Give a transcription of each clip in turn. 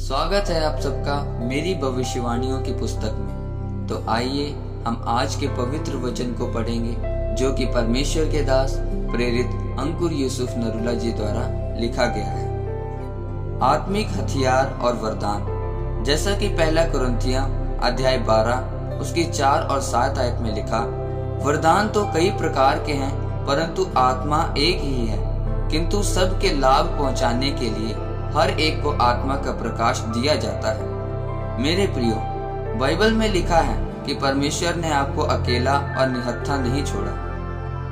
स्वागत है आप सबका मेरी भविष्यवाणियों की पुस्तक में। तो आइए हम आज के पवित्र वचन को पढ़ेंगे जो कि परमेश्वर के दास प्रेरित अंकुर यूसुफ नरूला जी द्वारा लिखा गया है। आत्मिक हथियार और वरदान। जैसा कि पहला कुरिन्थियों अध्याय 12 उसकी 4 और 7 आयत में लिखा, वरदान तो कई प्रकार के हैं परंतु आत्मा एक ही है, किंतु सबके लाभ पहुंचाने के लिए हर एक को आत्मा का प्रकाश दिया जाता है। मेरे प्रियो, बाइबल में लिखा है कि परमेश्वर ने आपको अकेला और निहत्था नहीं छोड़ा,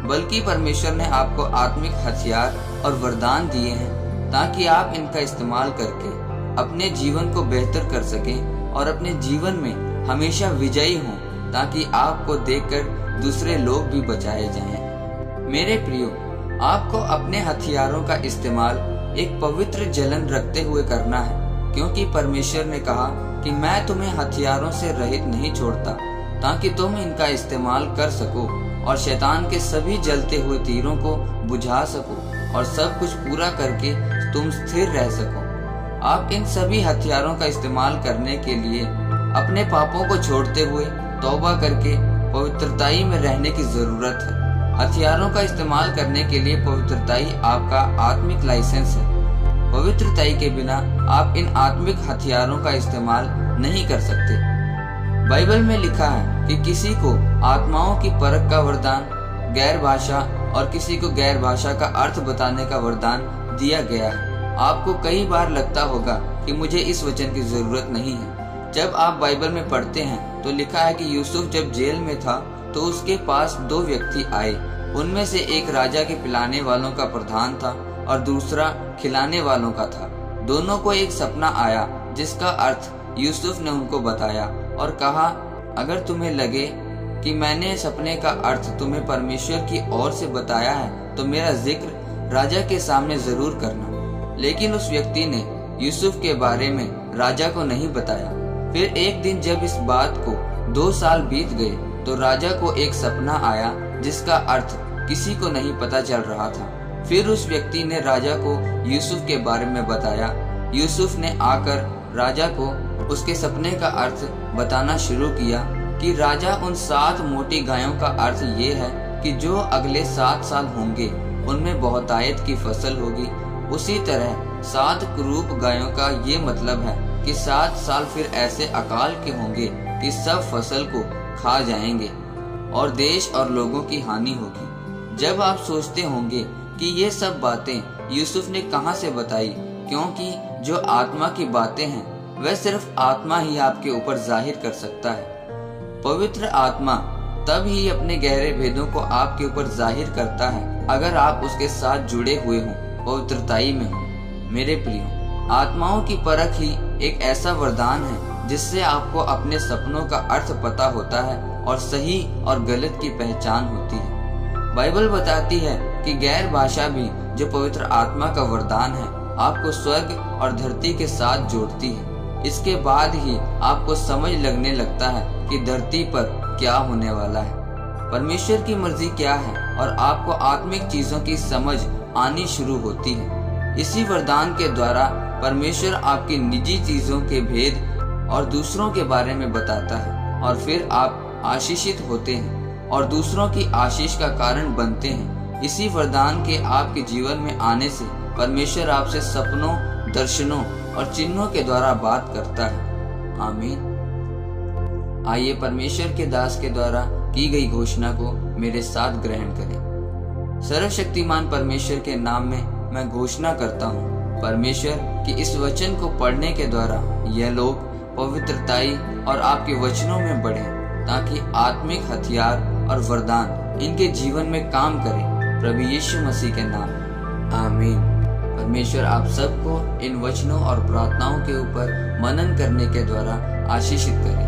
बल्कि परमेश्वर ने आपको आत्मिक हथियार और वरदान दिए हैं ताकि आप इनका इस्तेमाल करके अपने जीवन को बेहतर कर सकें और अपने जीवन में हमेशा विजयी हों, ताकि आपको देखकर दूसरे लोग भी बचाए जाएं। मेरे प्रियो, आपको अपने हथियारों का इस्तेमाल एक पवित्र जलन रखते हुए करना है, क्योंकि परमेश्वर ने कहा कि मैं तुम्हें हथियारों से रहित नहीं छोड़ता, ताकि तुम इनका इस्तेमाल कर सको और शैतान के सभी जलते हुए तीरों को बुझा सको और सब कुछ पूरा करके तुम स्थिर रह सको। आप इन सभी हथियारों का इस्तेमाल करने के लिए अपने पापों को छोड़ते हुए तौबा करके पवित्रताई में रहने की जरूरत है। हथियारों का इस्तेमाल करने के लिए पवित्रताई आपका आत्मिक लाइसेंस है। पवित्रताई के बिना आप इन आत्मिक हथियारों का इस्तेमाल नहीं कर सकते। बाइबल में लिखा है कि किसी को आत्माओं की परख का वरदान, गैर भाषा और किसी को गैर भाषा का अर्थ बताने का वरदान दिया गया है। आपको कई बार लगता होगा कि मुझे इस वचन की जरूरत नहीं है। जब आप बाइबल में पढ़ते हैं तो लिखा है कि यूसुफ जब जेल में था तो उसके पास 2 व्यक्ति आए। उनमें से एक राजा के पिलाने वालों का प्रधान था और दूसरा खिलाने वालों का था। दोनों को एक सपना आया जिसका अर्थ यूसुफ ने उनको बताया और कहा, अगर तुम्हें लगे कि मैंने सपने का अर्थ तुम्हें परमेश्वर की ओर से बताया है तो मेरा जिक्र राजा के सामने जरूर करना। लेकिन उस व्यक्ति ने यूसुफ के बारे में राजा को नहीं बताया। फिर एक दिन जब इस बात को 2 साल बीत गए तो राजा को एक सपना आया जिसका अर्थ किसी को नहीं पता चल रहा था। फिर उस व्यक्ति ने राजा को यूसुफ के बारे में बताया। यूसुफ ने आकर राजा को उसके सपने का अर्थ बताना शुरू किया कि राजा, उन 7 मोटी गायों का अर्थ ये है कि जो अगले 7 साल होंगे उनमें बहुतायत की फसल होगी। उसी तरह 7 कुरूप गायों का ये मतलब है कि 7 साल फिर ऐसे अकाल के होंगे कि सब फसल को खा जाएंगे और देश और लोगों की हानि होगी। जब आप सोचते होंगे कि ये सब बातें यूसुफ ने कहां से बताई, क्योंकि जो आत्मा की बातें हैं वह सिर्फ आत्मा ही आपके ऊपर जाहिर कर सकता है। पवित्र आत्मा तब ही अपने गहरे भेदों को आपके ऊपर जाहिर करता है अगर आप उसके साथ जुड़े हुए हों, पवित्रताई में हों। मेरे प्रियो, आत्माओं की परख ही एक ऐसा वरदान है जिससे आपको अपने सपनों का अर्थ पता होता है और सही और गलत की पहचान होती है। बाइबल बताती है कि गैर भाषा भी जो पवित्र आत्मा का वरदान है आपको स्वर्ग और धरती के साथ जोड़ती है। इसके बाद ही आपको समझ लगने लगता है कि धरती पर क्या होने वाला है, परमेश्वर की मर्जी क्या है, और आपको आत्मिक चीजों की समझ आनी शुरू होती है। इसी वरदान के द्वारा परमेश्वर आपकी निजी चीजों के भेद और दूसरों के बारे में बताता है और फिर आप आशीषित होते हैं और दूसरों की आशीष का कारण बनते हैं। इसी वरदान के आपके जीवन में आने से परमेश्वर आपसे सपनों, दर्शनों और चिन्हों के द्वारा बात करता है। आमीन। आइए परमेश्वर के दास के द्वारा की गई घोषणा को मेरे साथ ग्रहण करें। सर्वशक्तिमान परमेश्वर के नाम में मैं घोषणा करता हूँ, परमेश्वर कि इस वचन को पढ़ने के द्वारा यह लोग पवित्रताई और आपके वचनों में बढ़े, ताकि आत्मिक हथियार और वरदान इनके जीवन में काम करें। प्रभु यीशु मसीह के नाम में आमीन। परमेश्वर आप सबको इन वचनों और प्रार्थनाओं के ऊपर मनन करने के द्वारा आशीषित करे।